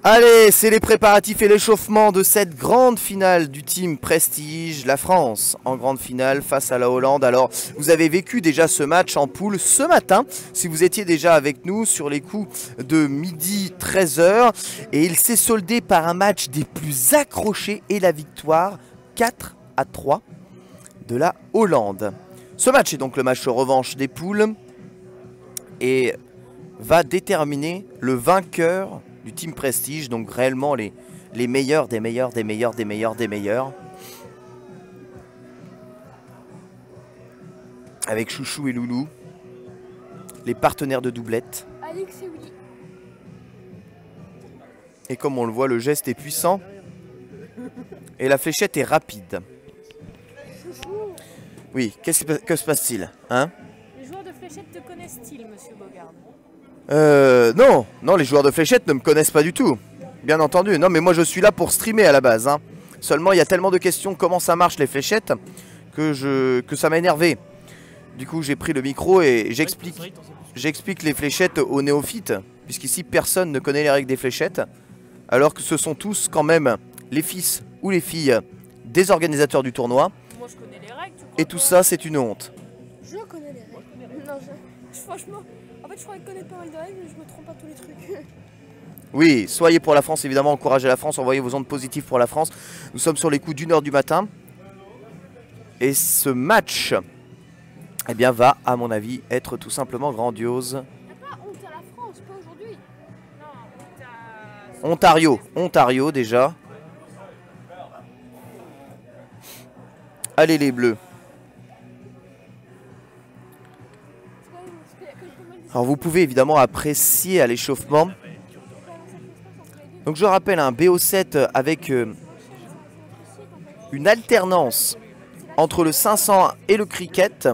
Allez, c'est les préparatifs et l'échauffement de cette grande finale du team Prestige, la France en grande finale face à la Hollande. Alors, vous avez vécu déjà ce match en poule ce matin, si vous étiez déjà avec nous sur les coups de midi 13h. Et il s'est soldé par un match des plus accrochés et la victoire 4-3 de la Hollande. Ce match est donc le match revanche des poules et va déterminer le vainqueur du team Prestige, donc réellement les meilleurs des meilleurs des meilleurs des meilleurs des meilleurs. Avec Chouchou et Loulou, les partenaires de doublette. Alex et Willy. Et comme on le voit, le geste est puissant et la fléchette est rapide. Chouchou. Oui, que se passe-t-il, hein? Les joueurs de fléchette te connaissent-ils, monsieur Bogarde? Non, les joueurs de fléchette ne me connaissent pas du tout. Bien entendu, non mais moi je suis là pour streamer à la base, hein. Seulement il y a tellement de questions comment ça marche les fléchettes que ça m'a énervé. Du coup j'ai pris le micro et j'explique les fléchettes aux néophytes, puisqu'ici personne ne connaît les règles des fléchettes, alors que ce sont tous quand même les fils ou les filles des organisateurs du tournoi. Moi je connais les règles, tu crois? Et tout ça c'est une honte. Je connais les règles. Non, franchement, en fait je crois que je connais pas mal de règles, mais je me trompe pas tous les trucs. Oui, soyez pour la France, évidemment, encouragez la France, envoyez vos ondes positives pour la France. Nous sommes sur les coups d'1h du matin. Et ce match, eh bien, va, à mon avis, être tout simplement grandiose. Y'a pas honte à la France, pas aujourd'hui. Non, honte à... Ontario déjà. Allez les bleus. Alors vous pouvez évidemment apprécier à l'échauffement. Donc je rappelle un BO7 avec une alternance entre le 500 et le cricket,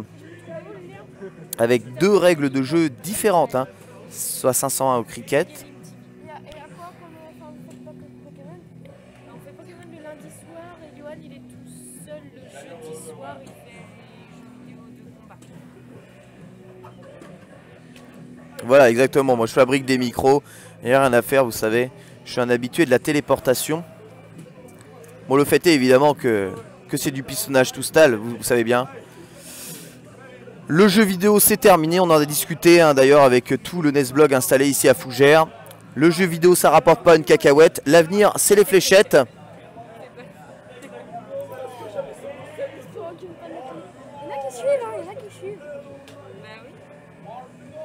avec deux règles de jeu différentes, hein. Soit 501 au cricket. Et à quoi quand on fait pas Pokémon? On fait Pokémon le lundi soir et Johan il est tout seul le jeudi soir, il fait des jeux vidéo de combat. Voilà, exactement. Moi je fabrique des micros, il n'y a rien à faire, vous savez. Je suis un habitué de la téléportation. Bon, le fait est évidemment que c'est du pistonnage tout style, vous savez bien. Le jeu vidéo c'est terminé, on en a discuté hein, d'ailleurs avec tout le Nesblog installé ici à Fougères. Le jeu vidéo ça rapporte pas une cacahuète, l'avenir c'est les fléchettes. Il y en a qui suivent, hein, il y en a qui suivent. Bah oui.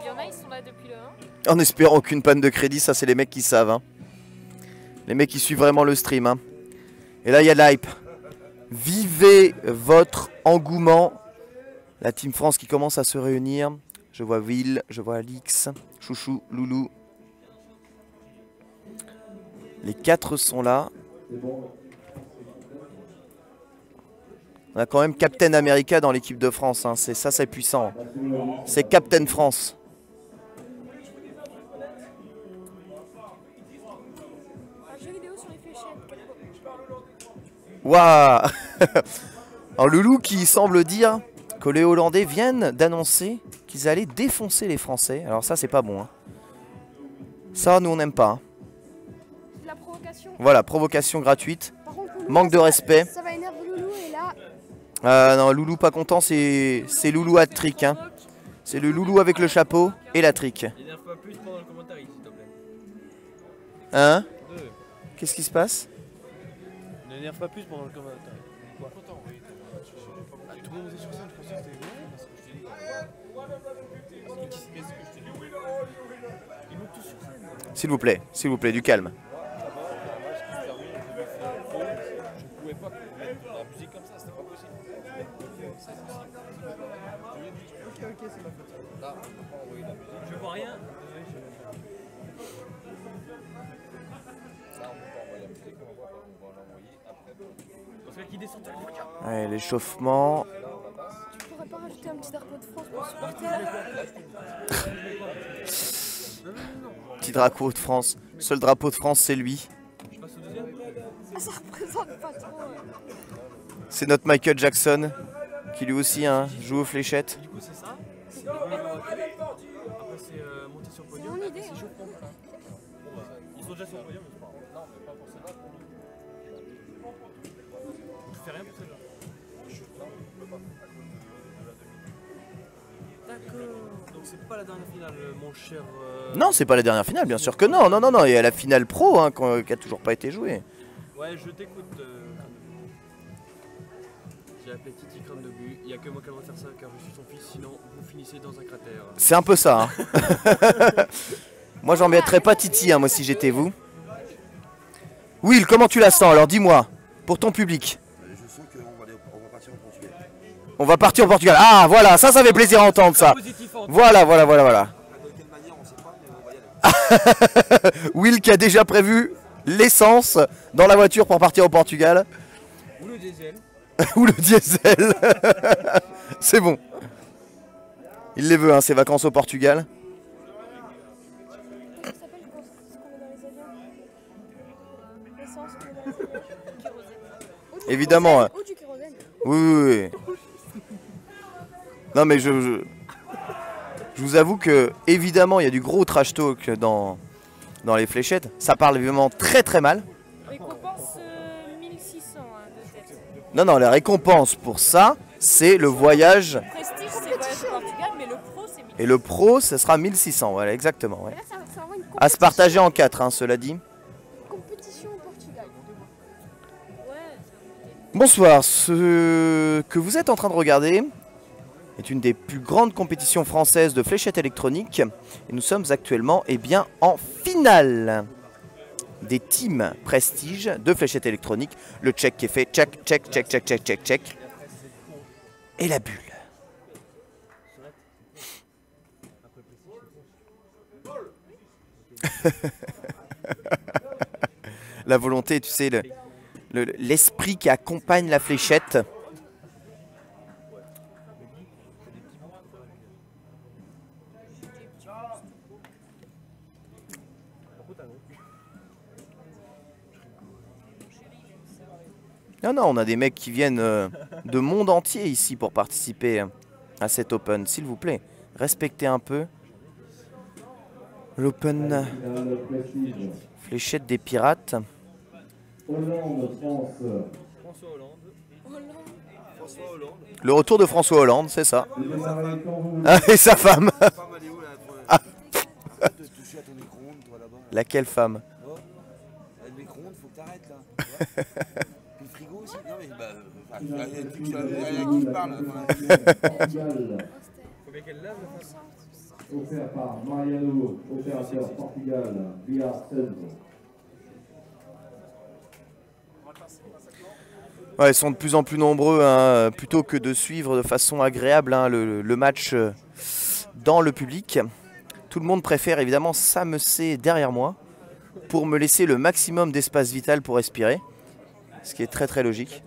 Il y en a, ils sont là depuis le 1. En espérant aucune panne de crédit, ça c'est les mecs qui savent. Hein. Les mecs qui suivent vraiment le stream. Hein. Et là il y a de l'hype. Vivez votre engouement. La Team France qui commence à se réunir. Je vois Will, je vois Alix, Chouchou, Loulou. Les 4 sont là. On a quand même Captain America dans l'équipe de France. Hein. C'est puissant. C'est Captain France. Un jeu vidéo sur les fléchettes. Waouh. Alors Loulou qui semble dire que les Hollandais viennent d'annoncer qu'ils allaient défoncer les Français. Alors ça c'est pas bon. Hein. Ça nous on n'aime pas. Hein. La provocation. Voilà, provocation gratuite. Par contre, Loulou, Manque de respect. Ça va énerver Loulou et là... Non, Loulou pas content, c'est Loulou à trick. Hein. C'est le Loulou avec le chapeau et la trick. N'énerve pas plus pendant le commentaire, s'il te plaît. Hein? Qu'est-ce qui se passe? N'énerve pas plus pendant le commentaire. Quoi? Tout le monde était sur scène, je pensais que c'était S'il vous plaît, du calme. Je pouvais pas mettre la musique comme ça, c'était pas possible. Ok, c'est ma faute. Là, on peut pas envoyer la musique. Je vois rien. Là, on peut pas envoyer la musique, on va l'envoyer après. Parce qu'il descend tout le monde. Ouais, l'échauffement. Tu pourrais pas rajouter un petit drapeau de France pour supporter? Petit drapeau de France. Seul drapeau de France, c'est lui. Ah, ça représente pas trop. C'est notre Michael Jackson, qui lui aussi hein, joue aux fléchettes. Du coup, c'est ça. Après, c'est monter sur le podium. C'est mon idée. C'est chaud. Bon, bah, ils sont déjà sur le podium, mais c'est pas grave. Non, mais pas pour celle-là, pour nous. Tu fais rien pour celle-là. Non, je peux pas. À cause de la demi. D'accord. Donc c'est pas la dernière finale, mon cher. Non, c'est pas la dernière finale, bien sûr que non. Non, non, non, il y a la finale pro hein, qui a toujours pas été jouée. Ouais, je t'écoute. J'ai appelé Titi Crâne de but. Il n'y a que moi qui aimerais faire ça car je suis son fils, sinon vous finissez dans un cratère. C'est un peu ça. Hein. Moi, j'en mettrais pas Titi, hein, moi, si j'étais vous. Will, comment tu la sens? Alors, dis-moi, pour ton public. Je sens qu'on va partir au Portugal. On va partir au Portugal. Ah, voilà, ça fait plaisir à entendre ça. Voilà, voilà, voilà, voilà. De quelle manière, on sait pas, mais on va y aller. Will qui a déjà prévu l'essence dans la voiture pour partir au Portugal. Ou le diesel. Ou le diesel. C'est bon. Il les veut, hein, ses vacances au Portugal. Ça s'appelle ce qu'on met dans les avions. L'essence qu'on met dans les avions. Ou du Évidemment. kérosène, ou du kérosène. Oui, oui, oui. Non, mais je vous avoue que, évidemment, il y a du gros trash talk dans les fléchettes. Ça parle évidemment très très mal. Récompense 1600 hein, de tête. Non, non, la récompense pour ça, c'est le voyage. Prestige, c'est voyage au Portugal, mais le pro, c'est 1600. Et le pro, ce sera 1600. Voilà, exactement. Ouais. Là, ça envoie une À se partager en 4, hein, cela dit. compétition au Portugal. Ouais, Bonsoir, ce que vous êtes en train de regarder est une des plus grandes compétitions françaises de fléchettes électroniques. Et nous sommes actuellement bien, en finale des teams prestige de fléchettes électroniques. Le check qui est fait, check, check, check, check, check, check, check. Et la bulle. La volonté, tu sais, l'esprit qui accompagne la fléchette. Non, non, on a des mecs qui viennent de monde entier ici pour participer à cet Open. S'il vous plaît, respectez un peu l'Open fléchette des pirates. Hollande, France. François Hollande. François Hollande. Le retour de François Hollande, c'est ça. Le démarrage quand vous Ah, et sa femme. Ta femme, elle est où là? Arrête de toucher à ton micro-ondes, toi là-bas. Laquelle femme? Oh. Le micro-ondes, faut que t'arrêtes là. Tu vois. Puis le frigo aussi. Non mais il y a un truc qui parle. Portugal, Faut bien qu'elle lave la face. offert par Mariano, opérateur Portugal, via 16. Ouais, ils sont de plus en plus nombreux, hein, plutôt que de suivre de façon agréable hein, le match dans le public. Tout le monde préfère évidemment s'ameusser derrière moi pour me laisser le maximum d'espace vital pour respirer, ce qui est très très logique.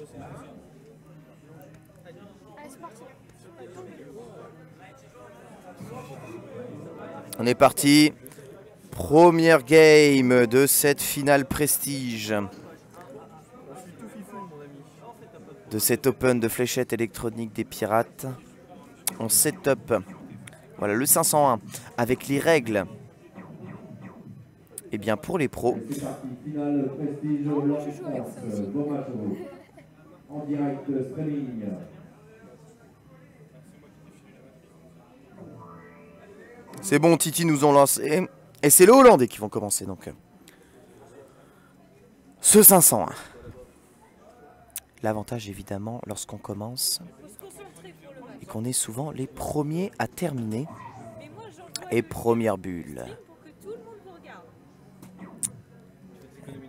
Allez, c'est parti. On est parti. Première game de cette finale prestige. De cet Open de fléchettes électroniques des pirates. On setup. Voilà le 501 avec les règles. Et bien pour les pros. C'est parti, finale prestige Hollande, France. Bon match à vous. En direct streaming. C'est bon, Titi nous ont lancé. Et c'est les Hollandais qui vont commencer donc. Ce 501. L'avantage évidemment lorsqu'on commence Faut se concentrer pour le match. et qu'on est souvent les premiers à terminer. Mais moi, j'envoie Et première bulle. pour que tout le monde vous regarde.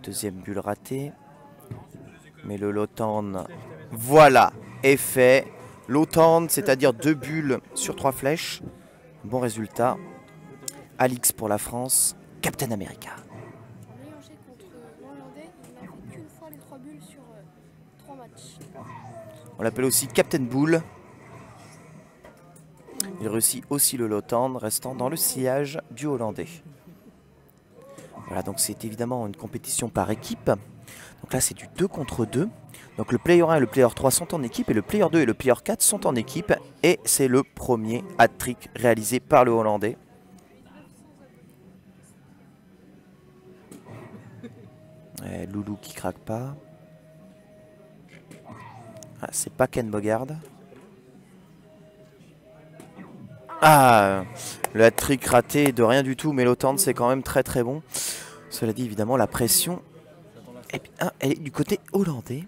Deuxième bulle ratée. Mais le low-turn, voilà, est fait. Low-turn, c'est-à-dire 2 bulles sur 3 flèches. Bon résultat. Alix pour la France. Captain America. Mélanger contre l'Hollandais, il n'a fait qu'une fois les 3 bulles sur 3 matchs. On l'appelle aussi Captain Bull. Il réussit aussi le low-turn, restant dans le sillage du Hollandais. Voilà, donc c'est évidemment une compétition par équipe. Donc là, c'est du 2 contre 2. Donc le player 1 et le player 3 sont en équipe et le player 2 et le player 4 sont en équipe. Et c'est le premier hat-trick réalisé par le Hollandais. Ouais, Loulou qui craque pas. Ah, c'est pas Ken Bogard. Ah, le hat-trick raté de rien du tout, mais l'autant c'est quand même très très bon. Cela dit, évidemment, la pression elle est du côté hollandais.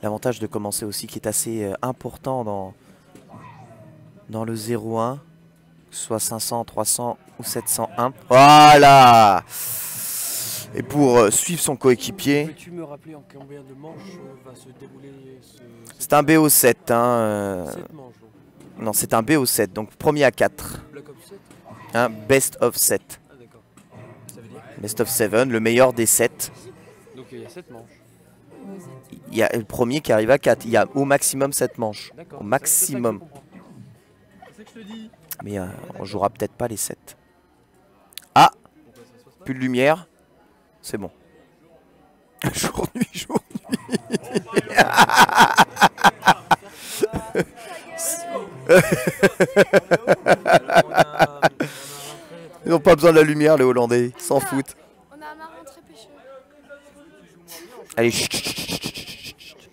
L'avantage de commencer aussi qui est assez important dans le 0-1, soit 500, 300 ou 701. Voilà! Et pour suivre son coéquipier... Peux-tu me rappeler en combien de manches va se dérouler C'est un BO7. Hein, 7 manches, donc. Non, c'est un BO7, donc premier à 4. Black Ops 7 Un best of 7. Ah d'accord. Ça veut dire Best of 7, le meilleur des 7. donc il y a 7 manches. Il y a le premier qui arrive à 4. Il y a au maximum 7 manches. D'accord. Au maximum. C'est ça que je te dis. Mais on jouera peut-être pas les 7. Ah! Plus de lumière. C'est bon. Jour nuit, jour nuit. Ils n'ont pas besoin de la lumière, les Hollandais. Ils s'en foutent. On a un marin très pêcheur. Allez, chut, chut, chut, chut, chut.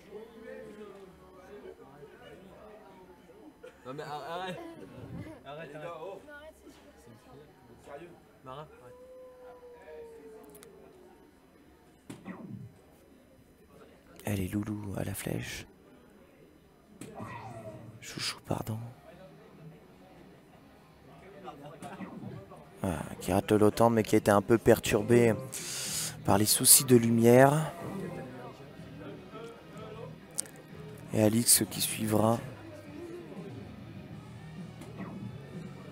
Non mais arrête. Arrête, arrête. Non, arrête, c'est sûr. Marin, arrête. Allez, Loulou à la flèche. Chouchou, pardon. Ah, qui rate l'autant, mais qui a été un peu perturbé par les soucis de lumière. Et Alix qui suivra.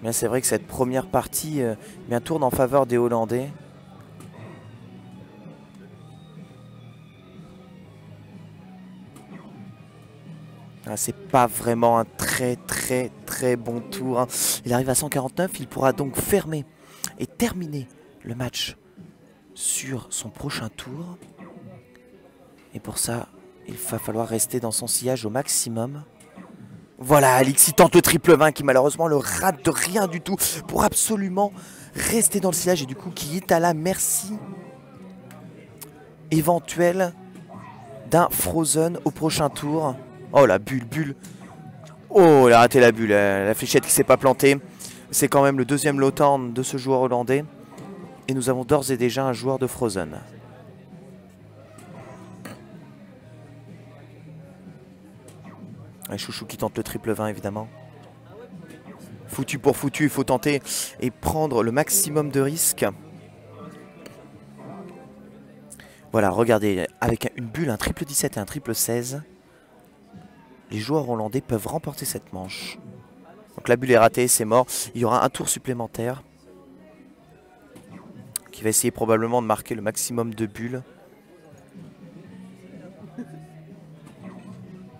Mais c'est vrai que cette première partie bien tourne en faveur des Hollandais. Ah, c'est pas vraiment un très bon tour. Hein. Il arrive à 149, il pourra donc fermer et terminer le match sur son prochain tour. Et pour ça, il va falloir rester dans son sillage au maximum. Voilà, Alix, il tente le triple 20 qui malheureusement le rate de rien du tout pour absolument rester dans le sillage et du coup qui est à la merci éventuelle d'un Frozen au prochain tour. Oh la bulle. Oh, il a raté la bulle, la fléchette qui s'est pas plantée. C'est quand même le deuxième low-turn de ce joueur hollandais. Et nous avons d'ores et déjà un joueur de Frozen. Et Chouchou qui tente le triple 20 évidemment. Foutu pour foutu, il faut tenter et prendre le maximum de risques. Voilà, regardez, avec une bulle, un triple 17 et un triple 16, les joueurs hollandais peuvent remporter cette manche. Donc la bulle est ratée, c'est mort. Il y aura un tour supplémentaire qui va essayer probablement de marquer le maximum de bulles.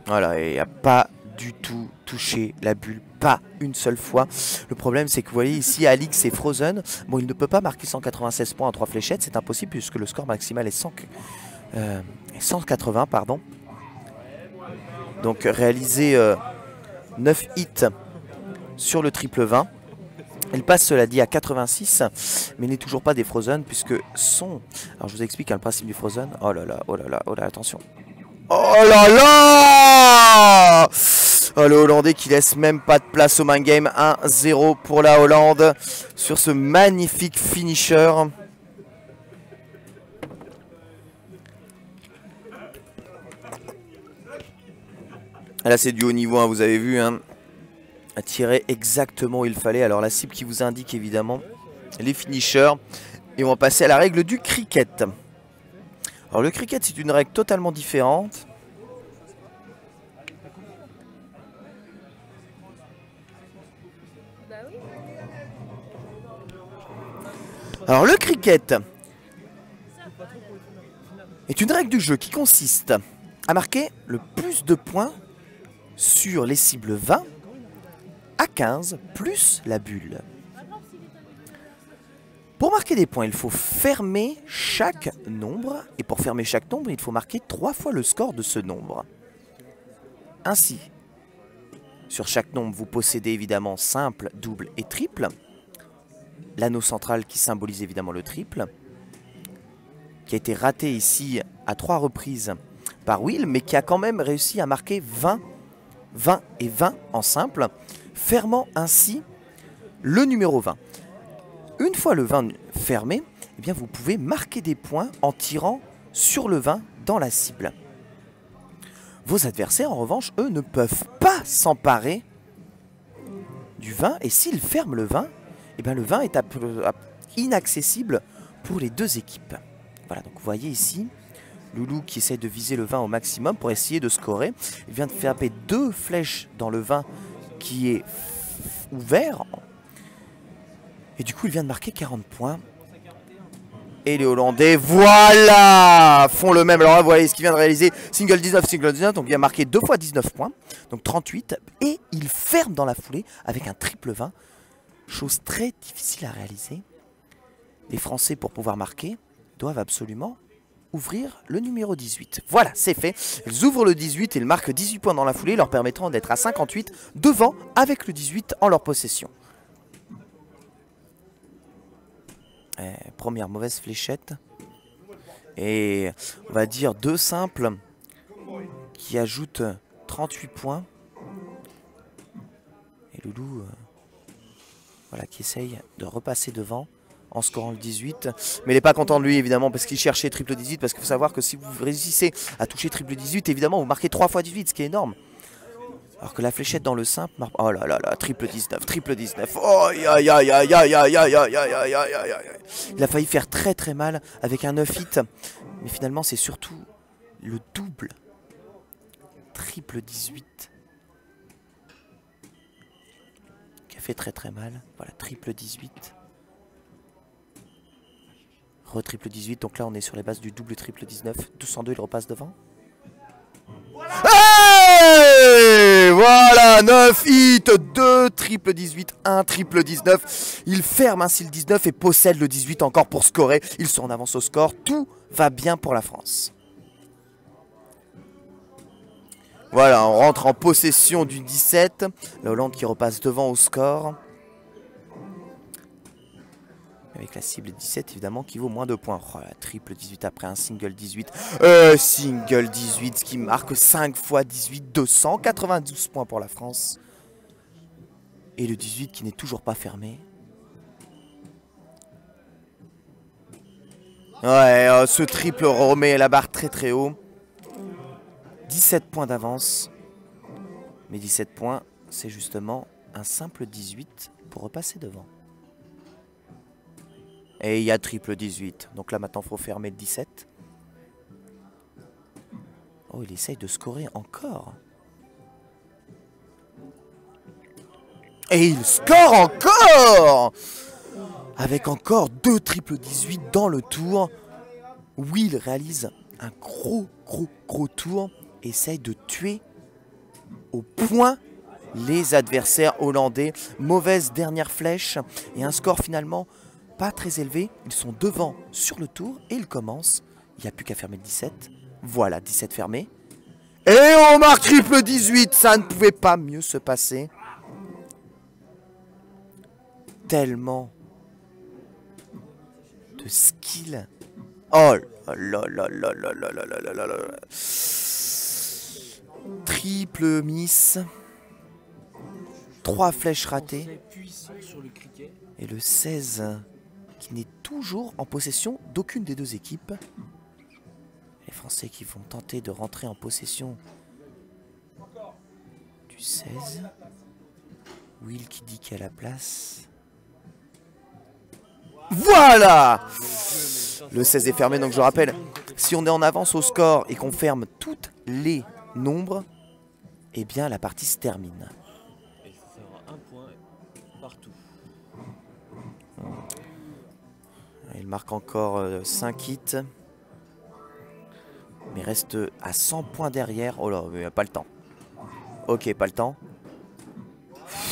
Voilà, et il n'a pas du tout touché la bulle, pas une seule fois. Le problème, c'est que vous voyez ici, Alix et Frozen, bon, il ne peut pas marquer 196 points à 3 fléchettes, c'est impossible puisque le score maximal est 180, pardon. Donc réaliser 9 hits sur le triple 20. Elle passe, cela dit, à 86, mais n'est toujours pas des Frozen puisque son... Alors je vous explique hein, le principe du Frozen. Oh là là, oh là là, oh là, attention. Oh là là! Oh, le Hollandais qui laisse même pas de place au main game. 1-0 pour la Hollande sur ce magnifique finisher. Là c'est du haut niveau, hein, vous avez vu. Hein, à tirer exactement où il fallait. Alors la cible qui vous indique évidemment les finishers. Et on va passer à la règle du cricket. Alors le cricket c'est une règle totalement différente. Bah oui. Alors le cricket est une règle du jeu qui consiste à marquer le plus de points sur les cibles 20 à 15 plus la bulle. Pour marquer des points, il faut fermer chaque nombre. Et pour fermer chaque nombre, il faut marquer 3 fois le score de ce nombre. Ainsi, sur chaque nombre, vous possédez évidemment simple, double et triple. L'anneau central qui symbolise évidemment le triple. qui a été raté ici à 3 reprises par Will, mais qui a quand même réussi à marquer 20, 20 et 20 en simple, fermant ainsi le numéro 20. Une fois le 20 fermé, eh bien vous pouvez marquer des points en tirant sur le 20 dans la cible. Vos adversaires, en revanche, eux, ne peuvent pas s'emparer du 20, et s'ils ferment le 20, eh bien le 20 est inaccessible pour les deux équipes. Voilà, donc vous voyez ici, Loulou qui essaie de viser le 20 au maximum pour essayer de scorer. Il vient de faire taper 2 flèches dans le 20 qui est ouvert. Et du coup, il vient de marquer 40 points. Et les Hollandais, voilà, font le même. Alors là, vous voyez ce qu'il vient de réaliser. Single 19, single 19. Donc il a marqué 2 fois 19 points. Donc 38. Et il ferme dans la foulée avec un triple 20. Chose très difficile à réaliser. Les Français, pour pouvoir marquer, doivent absolument ouvrir le numéro 18. Voilà, c'est fait. Ils ouvrent le 18 et ils marquent 18 points dans la foulée, leur permettant d'être à 58 devant avec le 18 en leur possession. Première mauvaise fléchette. Et on va dire 2 simples qui ajoutent 38 points. Et Loulou, voilà, qui essaye de repasser devant en scorant le 18. Mais il n'est pas content de lui, évidemment, parce qu'il cherchait triple 18. Parce qu'il faut savoir que si vous réussissez à toucher triple 18, évidemment, vous marquez 3 fois 18, ce qui est énorme. Alors que la fléchette dans le simple marque... Oh là là là, triple 19, triple 19. Oh, aïe aïe aïe aïe aïe aïe aïe aïe aïe aïe aïe. Il a failli faire très très mal avec un 9 hit. Mais finalement, c'est surtout le double. Triple 18. Qui a fait très très mal. Voilà, triple 18. Re-triple 18. Donc là, on est sur les bases du double triple 19. 202, il repasse devant. Hey, voilà, 9 hits, 2 triple 18, 1 triple 19. Il ferme ainsi le 19 et possède le 18 encore pour scorer. Ils sont en avance au score. Tout va bien pour la France. Voilà, on rentre en possession du 17. La Hollande qui repasse devant au score. Avec la cible 17, évidemment, qui vaut moins de points. Oh, la triple 18 après un single 18. Single 18, ce qui marque 5 fois 18, 292 points pour la France. Et le 18 qui n'est toujours pas fermé. Ouais, ce triple remet la barre très très haut. 17 points d'avance. Mais 17 points, c'est justement un simple 18 pour repasser devant. Et il y a triple 18. Donc là maintenant il faut fermer le 17. Oh, il essaye de scorer encore. Et il score encore, avec encore 2 triple 18 dans le tour. Will réalise un gros tour. Essaye de tuer au point les adversaires hollandais. Mauvaise dernière flèche. Et un score finalement pas très élevé. Ils sont devant sur le tour. Et ils commencent. Il n'y a plus qu'à fermer le 17. Voilà, 17 fermé. Et on marque triple 18. Ça ne pouvait pas mieux se passer. Tellement de skill. Oh là là là là là là là là là. Triple miss. 3 flèches ratées. Et le 16 qui n'est toujours en possession d'aucune des deux équipes. Les Français qui vont tenter de rentrer en possession du 16. Will qui dit qu'il y a la place. Voilà! Le 16 est fermé, donc je rappelle, si on est en avance au score et qu'on ferme toutes les nombres, eh bien la partie se termine. Et ça fera un point partout. Il marque encore 5 hits. Mais reste à 100 points derrière. Oh là, il n'y a pas le temps. Ok, pas le temps.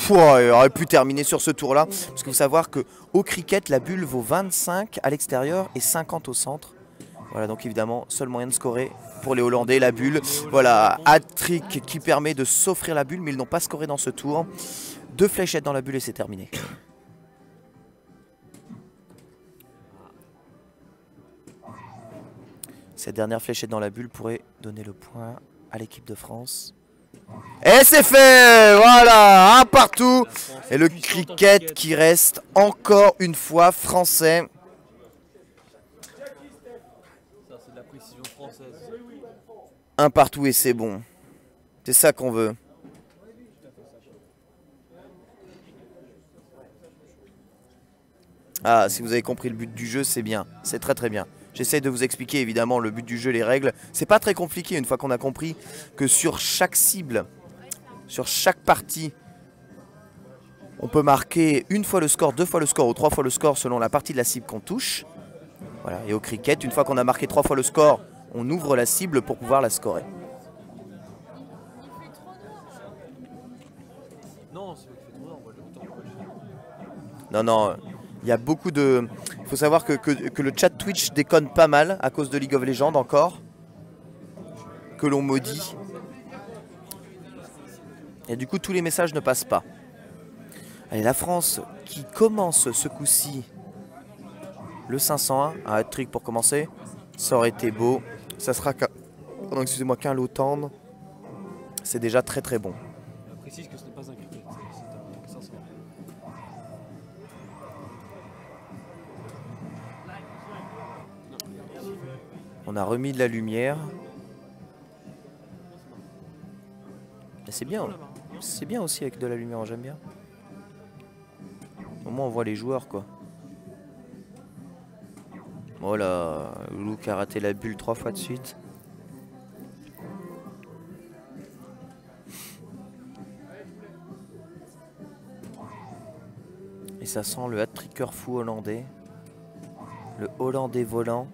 Il aurait pu terminer sur ce tour-là. Parce qu'il faut savoir qu'au cricket, la bulle vaut 25 à l'extérieur et 50 au centre. Voilà, donc évidemment, seul moyen de scorer pour les Hollandais, la bulle. Voilà, hat-trick qui permet de s'offrir la bulle, mais ils n'ont pas scoré dans ce tour. 2 fléchettes dans la bulle et c'est terminé. Cette dernière fléchette dans la bulle pourrait donner le point à l'équipe de France. Et c'est fait. Voilà, un partout. Et le cricket qui reste encore une fois français. Ça, c'est de la précision française. Un partout et c'est bon. C'est ça qu'on veut. Ah, si vous avez compris le but du jeu, c'est bien. C'est très très bien. J'essaie de vous expliquer évidemment le but du jeu, les règles. C'est pas très compliqué une fois qu'on a compris que sur chaque cible, sur chaque partie, on peut marquer une fois le score, deux fois le score ou trois fois le score selon la partie de la cible qu'on touche. Voilà. Et au cricket, une fois qu'on a marqué trois fois le score, on ouvre la cible pour pouvoir la scorer. Non, c'est fait trop, on voit le temps. Non, non, il y a beaucoup de... Il faut savoir que le chat Twitch déconne pas mal à cause de League of Legends encore. Que l'on maudit. Et du coup, tous les messages ne passent pas. Allez, la France qui commence ce coup-ci le 501. Un hat-trick pour commencer. Ça aurait été beau. Ça sera excusez-moi, qu'un lot tendre. C'est déjà très très bon. Je précise que ce n'est pas un cricket, c'est un 500. On a remis de la lumière. C'est bien. C'est bien aussi avec de la lumière, j'aime bien. Au moins on voit les joueurs quoi. Voilà, Loulou qui a raté la bulle 3 fois de suite. Et ça sent le hat-tricker fou hollandais. Le hollandais volant.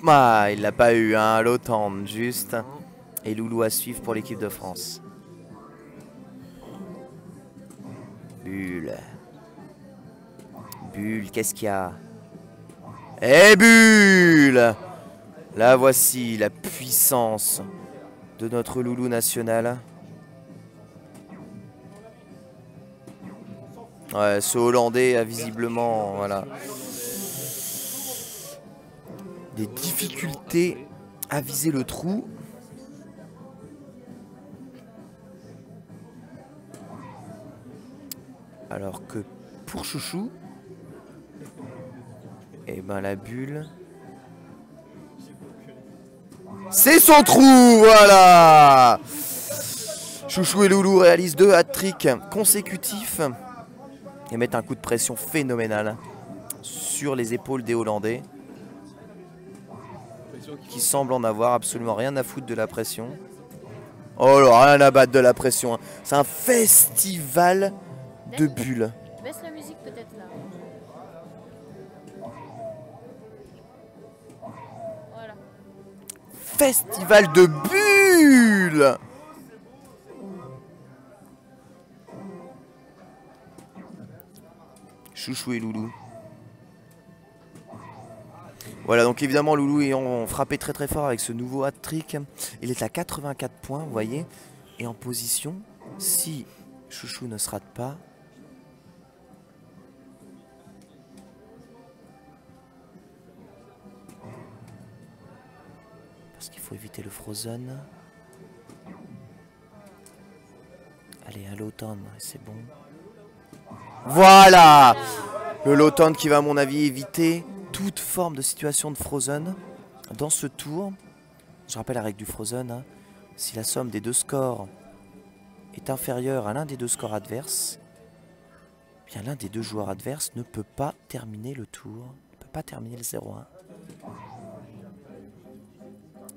Ah, il l'a pas eu, hein, l'automne, juste. Et Loulou à suivre pour l'équipe de France. Bulle. Bulle, qu'est-ce qu'il y a? Eh, Bulle! Là, voici la puissance de notre Loulou national. Ouais, ce Hollandais a visiblement, voilà, des difficultés à viser le trou. Alors que pour Chouchou, eh ben la bulle, c'est son trou, voilà. Chouchou et Loulou réalisent 2 hat-tricks consécutifs et mettent un coup de pression phénoménal sur les épaules des Hollandais, qui semblent en avoir absolument rien à foutre de la pression. Oh là, rien à battre de la pression, hein. C'est un festival de bulles. Baisse la musique peut-être là. Voilà. Festival de bulles. Chouchou et Loulou. Voilà, donc évidemment Loulou ayant frappé très très fort avec ce nouveau hat-trick. Il est à 84 points, vous voyez. Et en position, si Chouchou ne se rate pas, parce qu'il faut éviter le frozen. Allez, un low-turn, c'est bon. Voilà! Le low-turn qui va à mon avis éviter toute forme de situation de frozen dans ce tour. Je rappelle la règle du frozen, hein. Si la somme des 2 scores est inférieure à l'un des 2 scores adverses, bien l'un des 2 joueurs adverses ne peut pas terminer le tour, ne peut pas terminer le 0-1.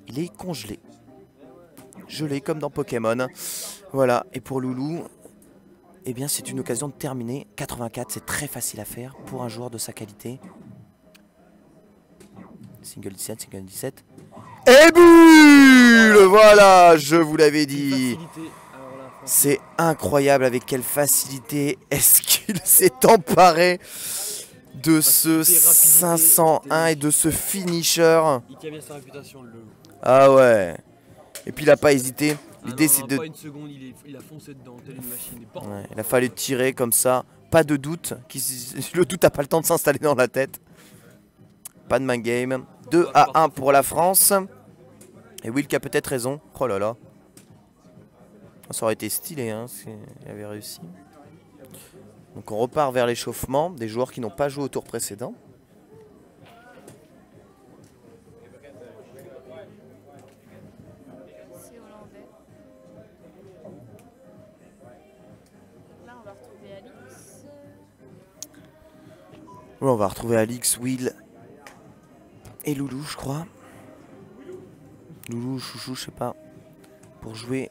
Il est congelé. Gelé comme dans Pokémon. Voilà, et pour Loulou, eh bien c'est une occasion de terminer. 84, c'est très facile à faire pour un joueur de sa qualité. Single 17, single 17. Et bulle! Voilà, je vous l'avais dit. C'est incroyable avec quelle facilité est-ce qu'il s'est emparé de ce 501 et de ce finisher. Il a bien sa réputation, le... Ah ouais. Et puis il a pas hésité. L'idée c'est de... Pas une seconde, il a foncé dedans, telle une machine. Ouais, il a fallu tirer comme ça. Pas de doute. Le doute n'a pas le temps de s'installer dans la tête. Pas de main game. 2-1 pour la France. Et Wilk a peut-être raison. Oh là là. Ça aurait été stylé hein, s'il avait réussi. Donc on repart vers l'échauffement. Des joueurs qui n'ont pas joué au tour précédent. C'est hollandais. Là, on va retrouver Alix. Oui, on va retrouver Alix, Will et Loulou, je crois. Loulou, Chouchou, je sais pas. Pour jouer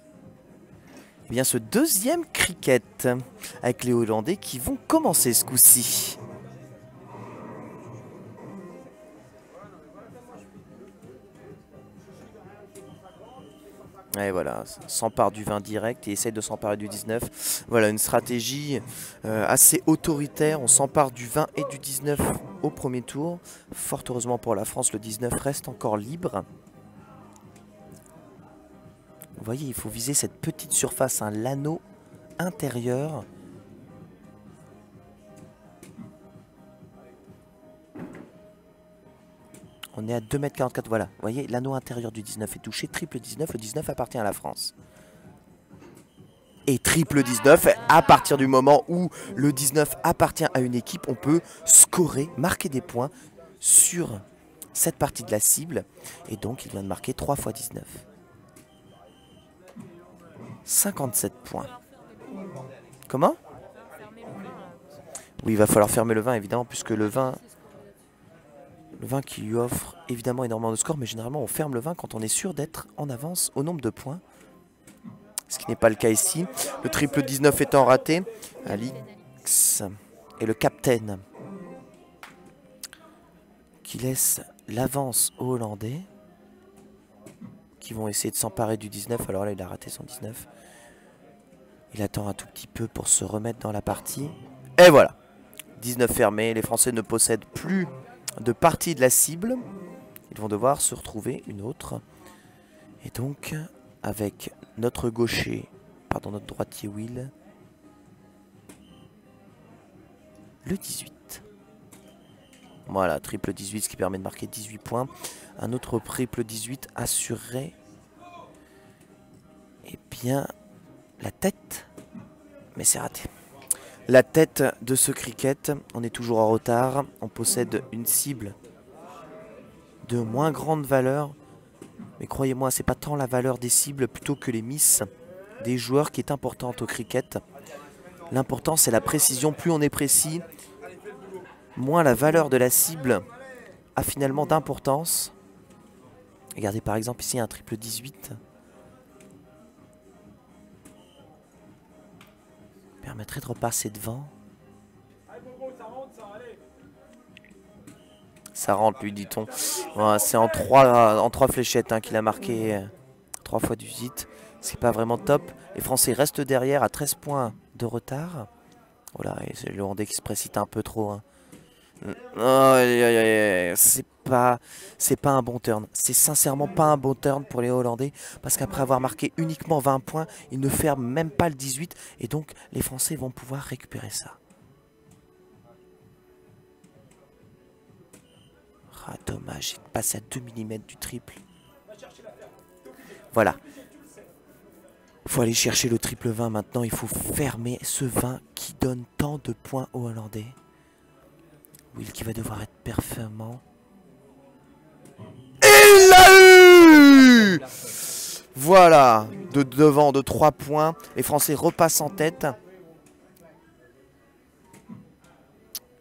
eh bien, ce deuxième cricket avec les Hollandais qui vont commencer ce coup-ci. Et voilà, s'empare du 20 direct et essaye de s'emparer du 19. Voilà, une stratégie assez autoritaire. On s'empare du 20 et du 19 au premier tour. Fort heureusement pour la France, le 19 reste encore libre. Vous voyez, il faut viser cette petite surface, l'anneau intérieur. On est à 2,44 m. Voilà, vous voyez, l'anneau intérieur du 19 est touché. Triple 19, le 19 appartient à la France. Et triple 19, à partir du moment où le 19 appartient à une équipe, on peut scorer, marquer des points sur cette partie de la cible. Et donc, il vient de marquer 3 x 19. 57 points. Comment? Oui, il va falloir fermer le 20, évidemment, puisque le 20 qui lui offre évidemment énormément de scores, mais généralement on ferme le 20 quand on est sûr d'être en avance au nombre de points. Ce qui n'est pas le cas ici. Le triple 19 étant raté, Alix et le capitaine qui laisse l'avance aux Hollandais qui vont essayer de s'emparer du 19. Alors là, il a raté son 19. Il attend un tout petit peu pour se remettre dans la partie. Et voilà, 19 fermé. Les Français ne possèdent plus de partie de la cible. Ils vont devoir se retrouver une autre. Et donc, avec notre gaucher, pardon, notre droitier Will, le 18. Voilà, triple 18, ce qui permet de marquer 18 points. Un autre triple 18 assurerait eh bien la tête, mais c'est raté. La tête de ce cricket, on est toujours en retard. On possède une cible de moins grande valeur. Mais croyez-moi, c'est pas tant la valeur des cibles plutôt que les misses des joueurs qui est importante au cricket. L'important, c'est la précision. Plus on est précis, moins la valeur de la cible a finalement d'importance. Regardez par exemple ici un triple 18. Permettrait de repasser devant. Ça rentre, lui, dit-on. Voilà, c'est en trois fléchettes qu'il a marqué 3 fois 18. C'est pas vraiment top. Les Français restent derrière à 13 points de retard. Voilà, et c'est le Hollandais qui se précipite un peu trop. C'est pas un bon turn. C'est sincèrement pas un bon turn pour les Hollandais. Parce qu'après avoir marqué uniquement 20 points, ils ne ferment même pas le 18. Et donc, les Français vont pouvoir récupérer ça. Ah, dommage, il passe à 2 mm du triple. Voilà. Il faut aller chercher le triple 20 maintenant. Il faut fermer ce 20 qui donne tant de points aux Hollandais. Will qui va devoir être performant. Il l'a eu! Voilà, devant de 3 points. Les Français repassent en tête.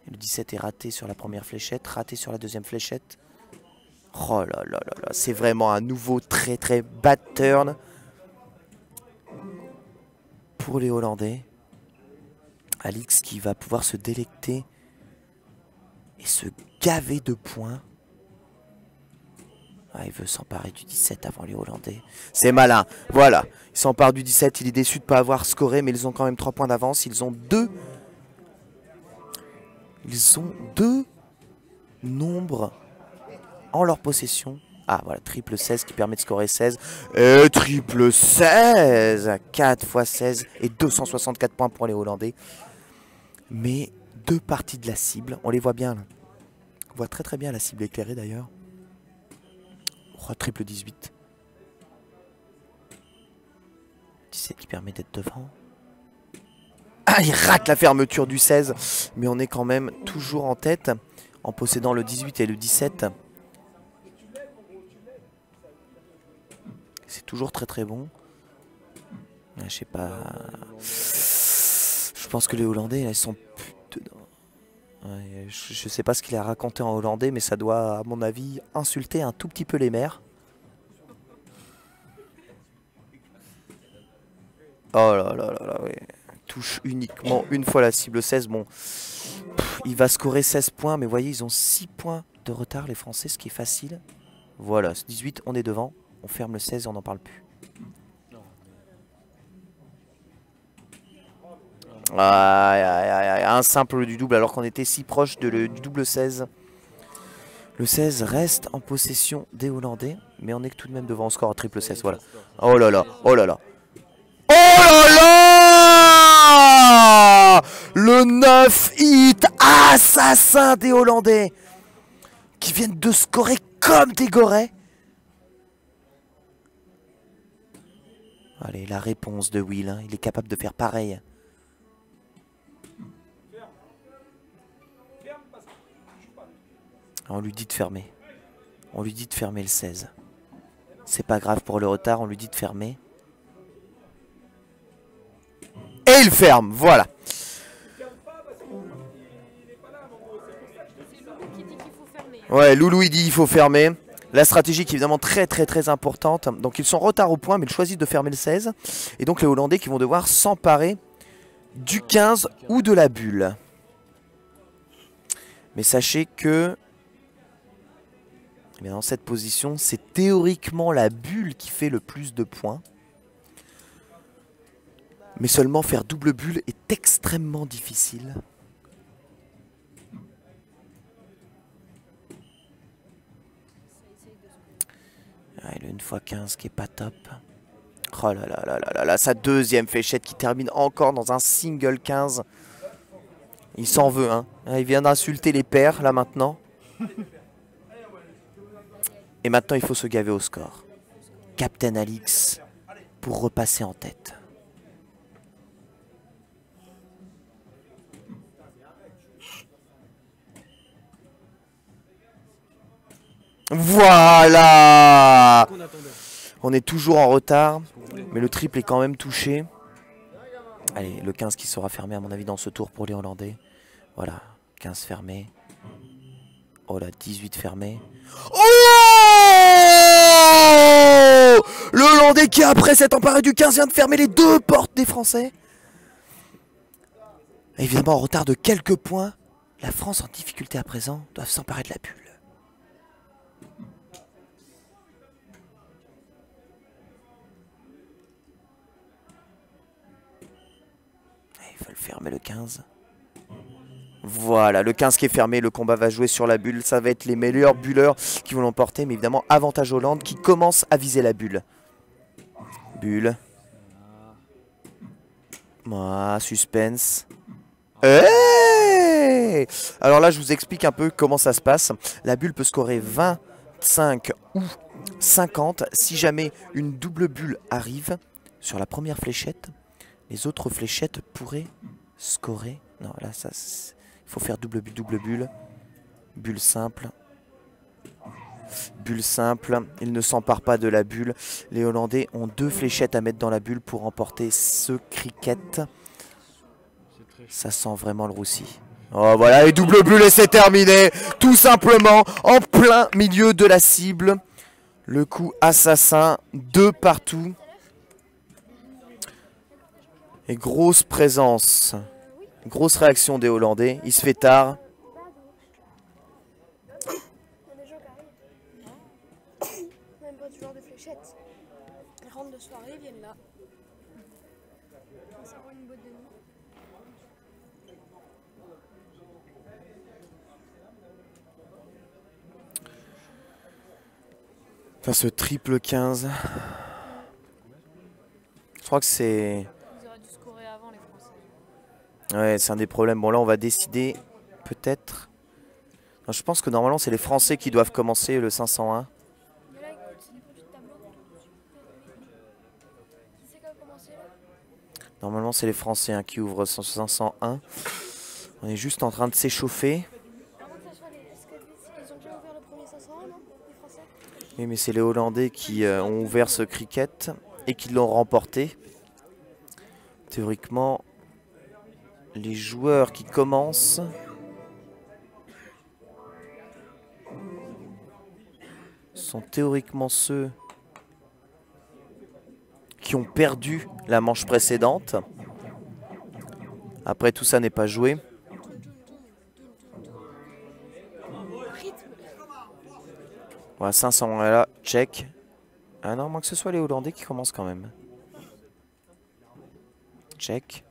Le 17 est raté sur la première fléchette, raté sur la deuxième fléchette. Oh là là là là, c'est vraiment un nouveau très très bad turn pour les Hollandais. Alix qui va pouvoir se délecter et se gaver de points. Ah, il veut s'emparer du 17 avant les Hollandais. C'est malin, voilà. Il s'empare du 17, il est déçu de ne pas avoir scoré, mais ils ont quand même 3 points d'avance. Ils ont deux nombres en leur possession. Ah voilà, triple 16 qui permet de scorer 16. Et triple 16, 4 x 16 et 264 points pour les Hollandais. Mais 2 parties de la cible, on les voit bien là. On voit très très bien la cible éclairée d'ailleurs. Oh, triple 18. 17 qui permet d'être devant. Ah, il rate la fermeture du 16. Mais on est quand même toujours en tête. En possédant le 18 et le 17. C'est toujours très très bon. Je sais pas. Je pense que les Hollandais, là, ils sont plus dedans. Ouais, je sais pas ce qu'il a raconté en hollandais, mais ça doit, à mon avis, insulter un tout petit peu les mères. Oh là là là là, ouais. Touche uniquement une fois la cible 16. Bon, il va scorer 16 points, mais vous voyez, ils ont 6 points de retard, les Français, ce qui est facile. Voilà, 18, on est devant. On ferme le 16 et on n'en parle plus. Aïe, aïe, aïe, aïe, un simple du double alors qu'on était si proche du double 16. Le 16 reste en possession des Hollandais, mais on est tout de même devant, on score à triple 16, voilà. Oh là là, oh là là. Oh là là! Le 9 hit assassin des Hollandais qui viennent de scorer comme des gorées. Allez, la réponse de Will, hein, il est capable de faire pareil. On lui dit de fermer. On lui dit de fermer le 16. C'est pas grave pour le retard, on lui dit de fermer. Et il ferme, voilà. C'est Loulou qui dit qu'il faut fermer. Ouais, Loulou il dit il faut fermer. La stratégie qui est évidemment très très très importante. Donc ils sont en retard au point, mais ils choisissent de fermer le 16. Et donc les Hollandais qui vont devoir s'emparer du 15 ou de la bulle. Mais sachez que eh bien, dans cette position, c'est théoriquement la bulle qui fait le plus de points. Mais seulement faire double bulle est extrêmement difficile. Ah, il a une x15 qui est pas top. Oh là là là là là là, sa deuxième fléchette qui termine encore dans un single 15. Il s'en veut, hein. Il vient d'insulter les pairs, là, maintenant. Et maintenant, il faut se gaver au score. Captain Alix pour repasser en tête. Voilà! On est toujours en retard, mais le triple est quand même touché. Allez, le 15 qui sera fermé à mon avis dans ce tour pour les Hollandais. Voilà, 15 fermé. Oh là, 18 fermé. Oh! Le Hollandais qui, après s'être emparé du 15, vient de fermer les deux portes des Français. Évidemment, en retard de quelques points, la France en difficulté à présent doit s'emparer de la bulle. Ils veulent fermer le 15. Voilà, le 15 qui est fermé, le combat va jouer sur la bulle. Ça va être les meilleurs bulleurs qui vont l'emporter. Mais évidemment, avantage Hollande qui commence à viser la bulle. Bulle. Ah, suspense. Hey! Alors là, je vous explique un peu comment ça se passe. La bulle peut scorer 25 ou 50. Si jamais une double bulle arrive sur la première fléchette, les autres fléchettes pourraient scorer. Non, là, ça... Il faut faire double bulle. Bulle simple. Bulle simple. Il ne s'empare pas de la bulle. Les Hollandais ont deux fléchettes à mettre dans la bulle pour remporter ce cricket. Ça sent vraiment le roussi. Oh voilà, et double bulle et c'est terminé. Tout simplement, en plein milieu de la cible. Le coup assassin, deux partout. Et grosse présence. Grosse réaction des Hollandais. Il se fait tard. Même pas du genre de fléchette. Ils rentrent de soirée, ils viennent là. Ça rend une boîte de nuit. Enfin, ce triple 15. Je crois que c'est... Ils auraient dû scorer avant, les Français. Ouais, c'est un des problèmes. Bon, là, on va décider, peut-être... Je pense que normalement c'est les Français qui doivent commencer le 501. Mais là, écoute, c'est les produits de tableau. Qui c'est qui a commencé là? Normalement c'est les Français hein, qui ouvrent ce 501. On est juste en train de s'échauffer. Avant que ça soit les. Est-ce qu'ils ont déjà ouvert le premier 501, non? Les Français? Oui, mais c'est les Hollandais qui ont ouvert ce cricket et qui l'ont remporté. Théoriquement, les joueurs qui commencent sont théoriquement ceux qui ont perdu la manche précédente. Après, tout ça n'est pas joué. Voilà, 500 là, check. Ah non, moins que ce soit les Hollandais qui commencent quand même. Check.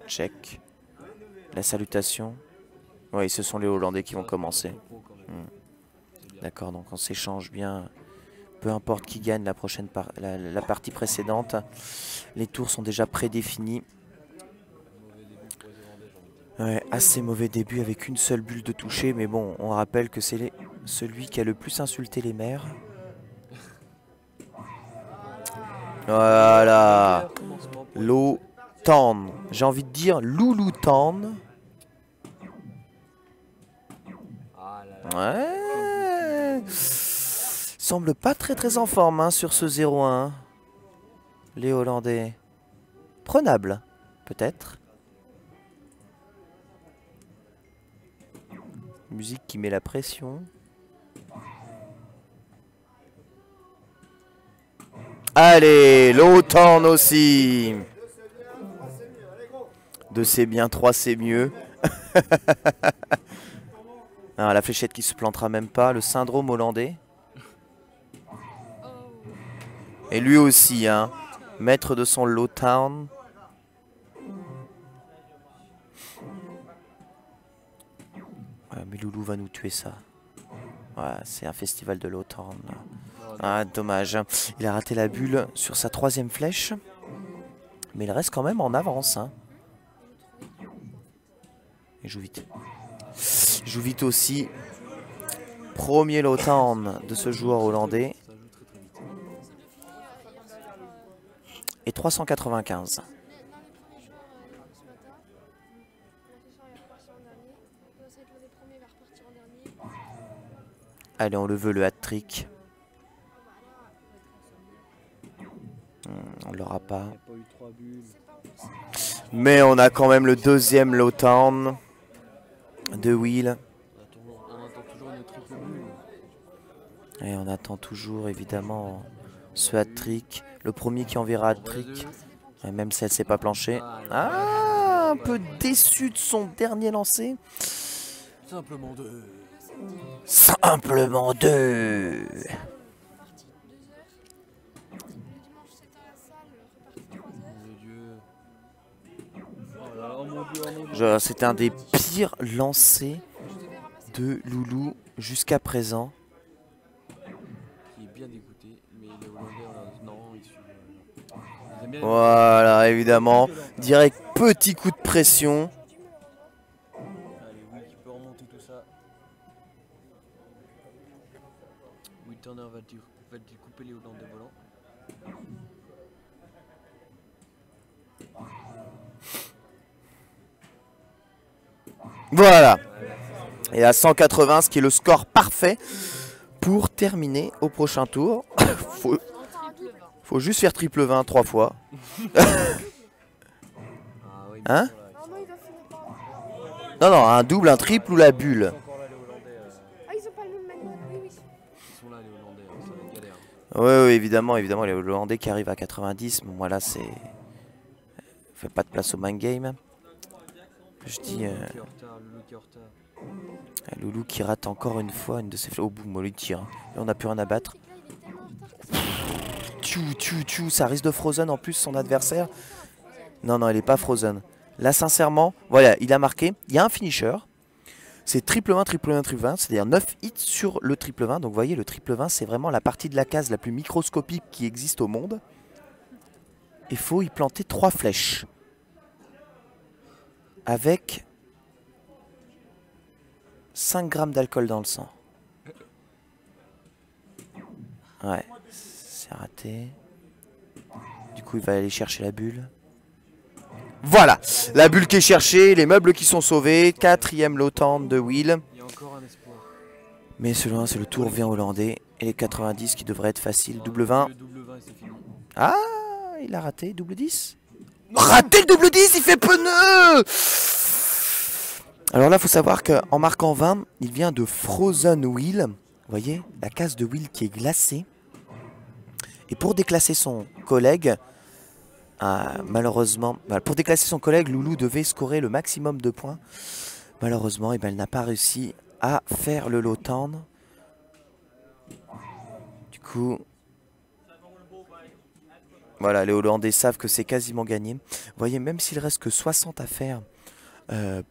Check. La salutation. Oui, ce sont les Hollandais qui vont commencer. D'accord, donc on s'échange bien. Peu importe qui gagne la prochaine la partie précédente. Les tours sont déjà prédéfinis. Ouais, assez mauvais début avec une seule bulle de toucher. Mais bon, on rappelle que c'est celui qui a le plus insulté les maires. Voilà. Low Town. J'ai envie de dire Loulou Town. Ouais. Semble pas très en forme hein, sur ce 0-1. Les Hollandais. Prenable, peut-être. Musique qui met la pression. Allez, l'automne aussi. 2 c'est bien, 3 c'est mieux. Ah, la fléchette qui se plantera même pas, le syndrome hollandais. Et lui aussi, hein, maître de son low town. Ouais, mais Loulou va nous tuer ça. Ouais, c'est un festival de low town. Ah, dommage. Il a raté la bulle sur sa 3e flèche. Mais il reste quand même en avance. Hein. Il joue vite. Il joue vite aussi. Premier low town de ce joueur hollandais. Et 395. Allez, on le veut le hat-trick. On l'aura pas. Mais on a quand même le 2e low town de Will. Et on attend toujours évidemment ce hat-trick. Le premier qui enverra hat-trick. Même si elle ne s'est pas planchée. Ah, un peu déçu de son dernier lancer. Simplement 2. Simplement 2. C'était un des pires lancers de Loulou jusqu'à présent. Qui est bien dégoûté, mais les Hollandais, non, ils suivent. Voilà, évidemment. Direct petit coup de pression. Allez, oui, qui peut remonter tout ça. Will Turner va-t-il couper les Hollandais volants? Voilà. Et à 180, ce qui est le score parfait pour terminer au prochain tour. Faut juste faire triple 20 3 fois. Hein? Non, un double, un triple ou la bulle. Ah, ils ont pas le même manuel, oui. Ils sont là, les Hollandais, ça va être galère. Oui, évidemment, les Hollandais qui arrivent à 90. Bon, voilà, c'est. Fait pas de place au mind game. Je dis. Loulou qui rate encore une fois une de ses flèches. Oh boum, il tire. Là, on n'a plus rien à battre. Ça risque de frozen en plus son adversaire. Non, il est pas frozen. Là, sincèrement, voilà, il a marqué. Il y a un finisher. C'est triple 20, triple 20, triple 20. C'est-à-dire 9 hits sur le triple 20. Donc, vous voyez, le triple 20, c'est vraiment la partie de la case la plus microscopique qui existe au monde. Il faut y planter 3 flèches. Avec 5 grammes d'alcool dans le sang. Ouais, c'est raté. Du coup, il va aller chercher la bulle. Voilà, la bulle qui est cherchée, les meubles qui sont sauvés. 4e low tendre de Will. Il y a encore un espoir. Mais celui-là, c'est le tour vient hollandais. Et les 90 qui devraient être faciles. Double 20. Le double 20 et c'est fini. Ah, il a raté. Double 10. Raté le double 10, il fait pneu. Alors là, il faut savoir qu'en marquant 20, il vient de Frozen Will. Vous voyez, la case de Will qui est glacée. Et pour déclasser son collègue, malheureusement, pour déclasser son collègue, Loulou devait scorer le maximum de points. Malheureusement, elle n'a pas réussi à faire le lot tendre. Du coup, voilà, les Hollandais savent que c'est quasiment gagné. Vous voyez, même s'il reste que 60 à faire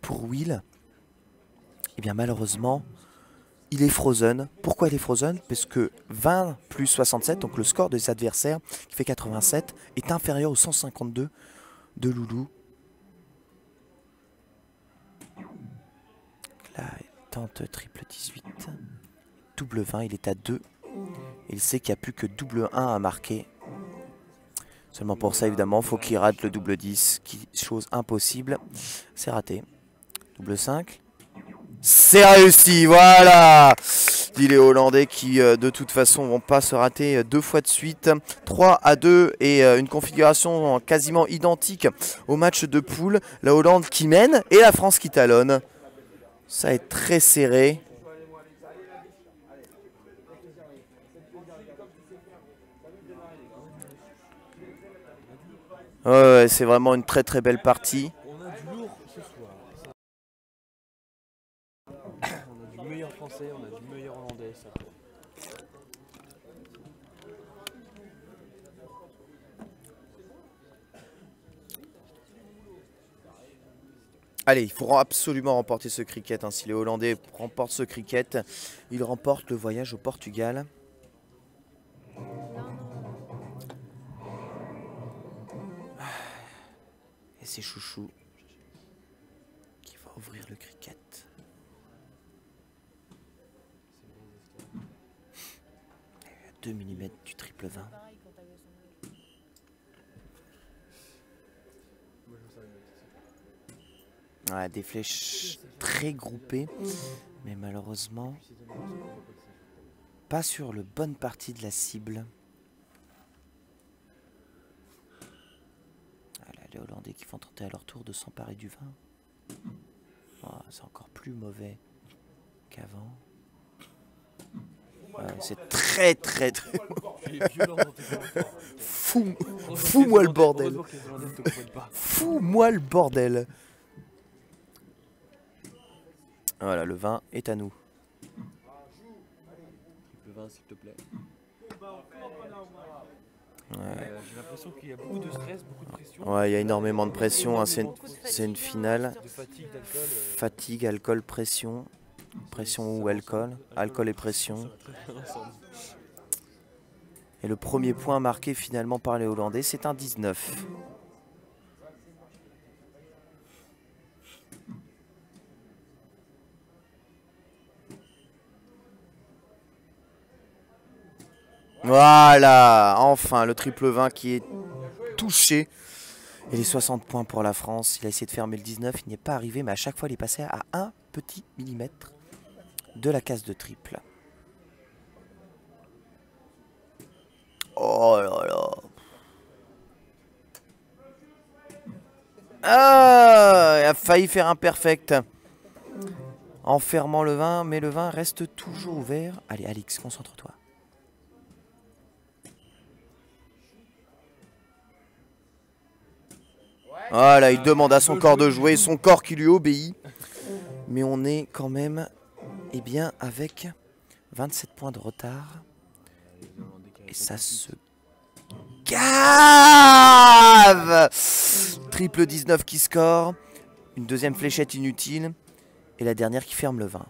pour Will, eh bien malheureusement, il est frozen. Pourquoi il est frozen? Parce que 20 plus 67, donc le score des adversaires, qui fait 87, est inférieur au 152 de Loulou. Là, il tente triple 18. Double 20, il est à 2. Il sait qu'il n'y a plus que double 1 à marquer. Seulement pour ça, évidemment, il faut qu'il rate le double 10, chose impossible. C'est raté. Double 5. C'est réussi, voilà. Dit les Hollandais qui, de toute façon, vont pas se rater 2 fois de suite. 3-2 et une configuration quasiment identique au match de poule. La Hollande qui mène et la France qui talonne. Ça est très serré. Ouais, c'est vraiment une très très belle partie. On a du lourd ce soir. On a du meilleur français, on a du meilleur hollandais. Ça. Allez, il faut absolument remporter ce cricket. Si les Hollandais remportent ce cricket, ils remportent le voyage au Portugal. Et c'est Chouchou qui va ouvrir le cricket. Et à 2 mm du triple 20. Ouais, des flèches très groupées, mais malheureusement pas sur la bonne partie de la cible. Voilà, les Hollandais qui font tenter à leur tour de s'emparer du vin. Oh, c'est encore plus mauvais qu'avant. Ouais, c'est très très très fous-moi le bordel. Fous-moi le bordel. Voilà, le vin est à nous. Le vin, s'il te plaît. Ouais. J'ai l'impression qu'il y a beaucoup de stress, beaucoup de pression. Ouais, il y a énormément de pression. Hein. C'est une finale. De fatigue, d'alcool. Fatigue, alcool, pression. Pression ou alcool. Alcool et pression. Et le premier point marqué finalement par les Hollandais, c'est un 19. Voilà, enfin le triple 20 qui est touché. Et les 60 points pour la France. Il a essayé de fermer le 19, il n'y est pas arrivé, mais à chaque fois il est passé à 1 petit millimètre de la case de triple. Oh là là. Ah, il a failli faire un perfect en fermant le 20, mais le 20 reste toujours ouvert. Allez Alix, concentre-toi. Voilà, il demande à son corps de jouer, son corps qui lui obéit. Mais on est quand même, eh bien, avec 27 points de retard. Et ça se gave. Triple 19 qui score. Une deuxième fléchette inutile. Et la dernière qui ferme le 20.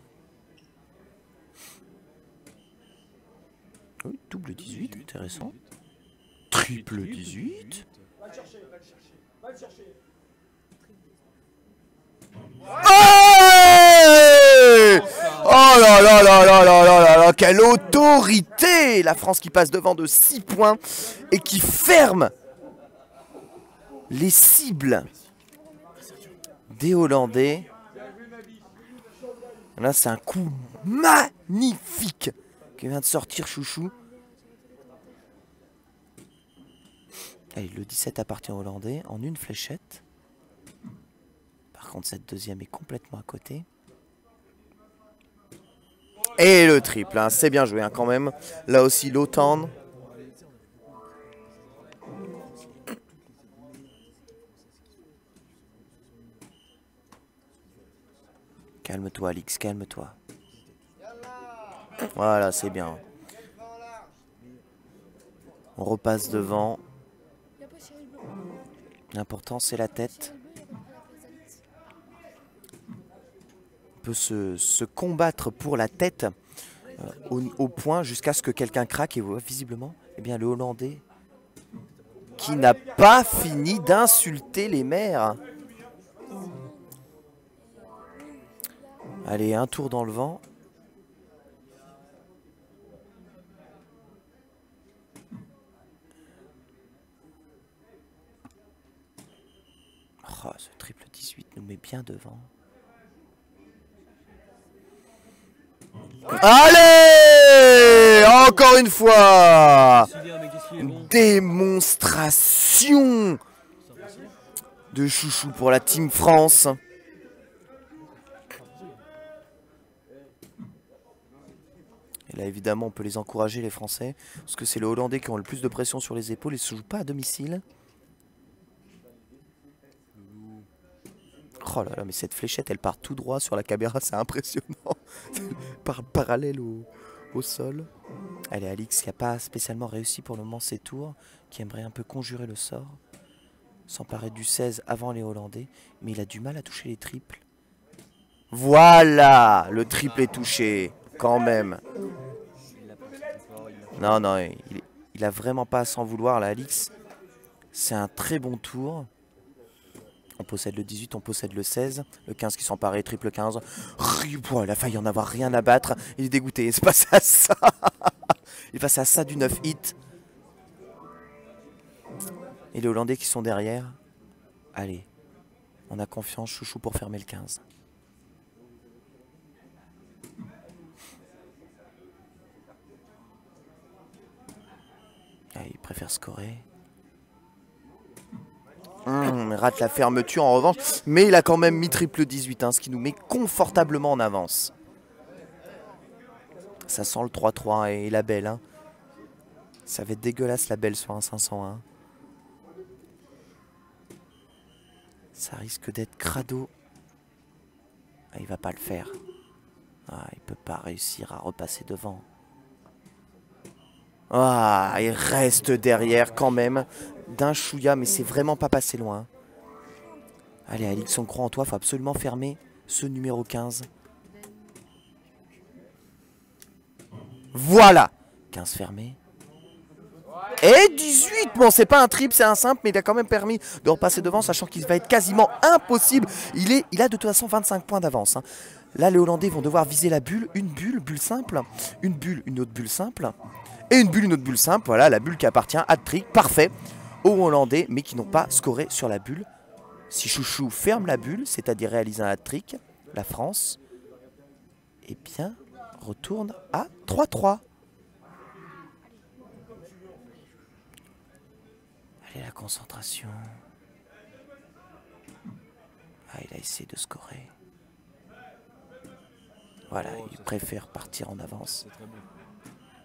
Oui, double 18, intéressant. Triple 18. là là là là là là là là, quelle autorité! La France qui passe devant de 6 points et qui ferme les cibles des Hollandais. Là, c'est un coup magnifique qui vient de sortir, Chouchou. Allez, le 17 appartient aux Hollandais en une fléchette. Par contre, cette deuxième est complètement à côté. Et le triple, hein, c'est bien joué hein, quand même. Là aussi, l'OTAN. Calme-toi, Alix, calme-toi. Voilà, c'est bien. On repasse devant. L'important, c'est la tête. On peut se combattre pour la tête au point jusqu'à ce que quelqu'un craque. Et visiblement, eh bien, le Hollandais qui n'a pas fini d'insulter les mères. Allez, un tour dans le vent. Oh, ce triple 18 nous met bien devant. Allez! Encore une fois! Démonstration de Chouchou pour la Team France. Et là, évidemment, on peut les encourager, les Français, parce que c'est les Hollandais qui ont le plus de pression sur les épaules. Ils ne se jouent pas à domicile. Oh là là, mais cette fléchette, elle part tout droit sur la caméra, c'est impressionnant. Parallèle au sol. Allez, Alix, qui n'a pas spécialement réussi pour le moment ses tours, qui aimerait un peu conjurer le sort. S'emparer du 16 avant les Hollandais, mais il a du mal à toucher les triples. Voilà, le triple est touché, quand même. Non, non, il a vraiment pas à s'en vouloir, là, Alix. C'est un très bon tour. On possède le 18, on possède le 16. Le 15 qui s'emparait, triple 15. Il a failli en avoir rien à battre. Il est dégoûté, il se passe à ça. Il passe à ça du 9 hit. Et les Hollandais qui sont derrière. Allez, on a confiance, Chouchou, pour fermer le 15. Allez, il préfère scorer. Rate la fermeture en revanche. Mais il a quand même mis triple 18, hein, ce qui nous met confortablement en avance. Ça sent le 3-3 et la belle. Hein. Ça va être dégueulasse la belle sur un 501. Ça risque d'être crado. Ah, il va pas le faire. Ah, il peut pas réussir à repasser devant. Ah, il reste derrière quand même d'un chouïa, mais c'est vraiment pas passé loin. Allez, Alix, on croit en toi, faut absolument fermer ce numéro 15. Voilà, 15 fermé. Et 18, bon c'est pas un triple, c'est un simple, mais il a quand même permis de repasser devant, sachant qu'il va être quasiment impossible. Il a de toute façon 25 points d'avance. Hein. Là, les Hollandais vont devoir viser la bulle, bulle simple, une bulle, une autre bulle simple. Et une autre bulle simple, voilà, la bulle qui appartient à hat-trick, parfait, aux Hollandais, mais qui n'ont pas scoré sur la bulle. Si Chouchou ferme la bulle, c'est-à-dire réalise un hat-trick, la France, eh bien, retourne à 3-3. Allez, la concentration. Ah, il a essayé de scorer. Voilà, il préfère partir en avance.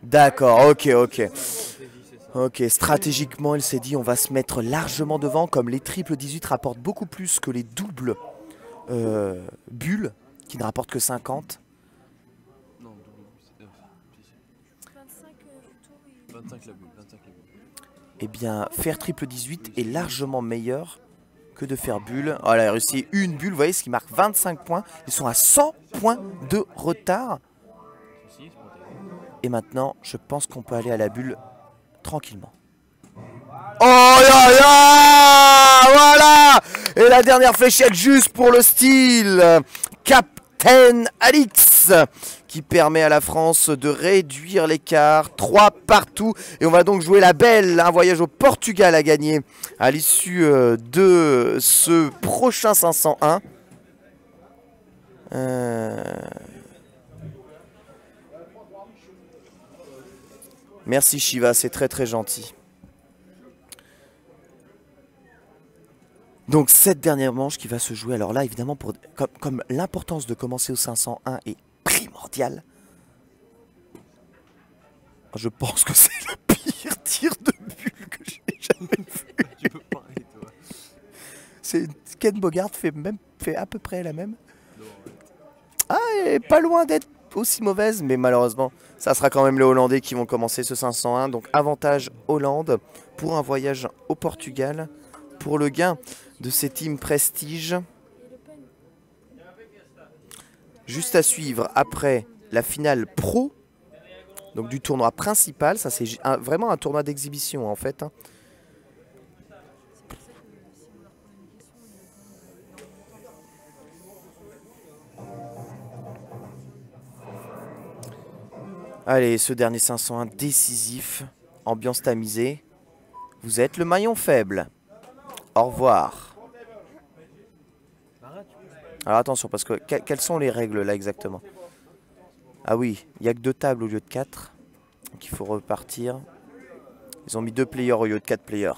D'accord, ok. Ok, stratégiquement, il s'est dit on va se mettre largement devant, comme les triples 18 rapportent beaucoup plus que les doubles bulles, qui ne rapportent que 50. Non, double 25 la bulle, 25 la bulle. Eh bien, faire triple 18 est largement meilleur que de faire bulle. Oh, il a réussi une bulle, vous voyez, ce qui marque 25 points. Ils sont à 100 points de retard. Et maintenant, je pense qu'on peut aller à la bulle tranquillement. Oh là là! Voilà! Et la dernière fléchette juste pour le style. Captain Alix. Alix qui permet à la France de réduire l'écart. 3 partout. Et on va donc jouer la belle. Un voyage au Portugal à gagner à l'issue de ce prochain 501. Merci Shiva, c'est très très gentil. Donc cette dernière manche qui va se jouer, alors là évidemment comme l'importance de commencer au 501 est primordiale, je pense que c'est le pire tir de bulle que j'ai jamais vu. Tu peux parler, toi. Ken Bogart fait à peu près la même. Ah, elle est pas loin d'être aussi mauvaise, mais malheureusement ça sera quand même les Hollandais qui vont commencer ce 501. Donc avantage Hollande pour un voyage au Portugal, pour le gain de ces teams Prestige. Juste à suivre après la finale pro, donc du tournoi principal. Ça c'est vraiment un tournoi d'exhibition en fait. Allez, ce dernier 501 décisif, ambiance tamisée. Vous êtes le maillon faible. Au revoir. Alors attention, parce que quelles sont les règles là exactement? Ah oui, il n'y a que 2 tables au lieu de 4. Donc il faut repartir. Ils ont mis 2 players au lieu de 4 players.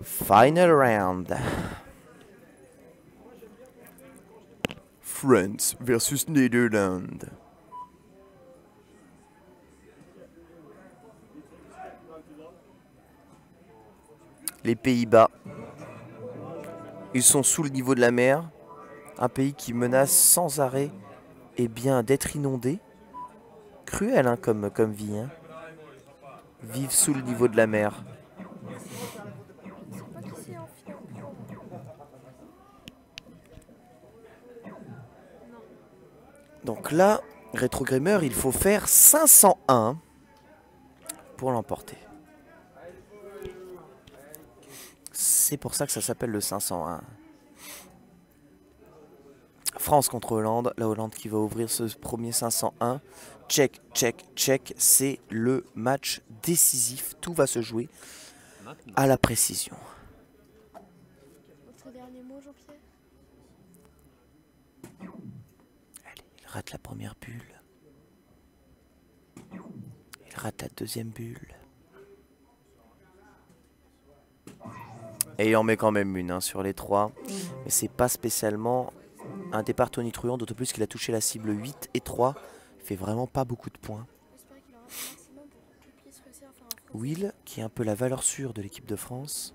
Final round. France versus Netherlands. Les Pays-Bas. Ils sont sous le niveau de la mer. Un pays qui menace sans arrêt d'être inondé. Cruel hein, comme vie. Hein. Vivre sous le niveau de la mer. Donc là, Retro Gamer, il faut faire 501 pour l'emporter. C'est pour ça que ça s'appelle le 501. France contre Hollande. La Hollande qui va ouvrir ce premier 501. Check, check, check. C'est le match décisif. Tout va se jouer à la précision. Votre dernier mot, Jean-Pierre? Allez, il rate la première bulle. Il rate la deuxième bulle. Et il en met quand même une hein, sur les 3. Mais c'est pas spécialement un départ tonitruant, d'autant plus qu'il a touché la cible 8 et 3. Il fait vraiment pas beaucoup de points. Will, qui est un peu la valeur sûre de l'équipe de France.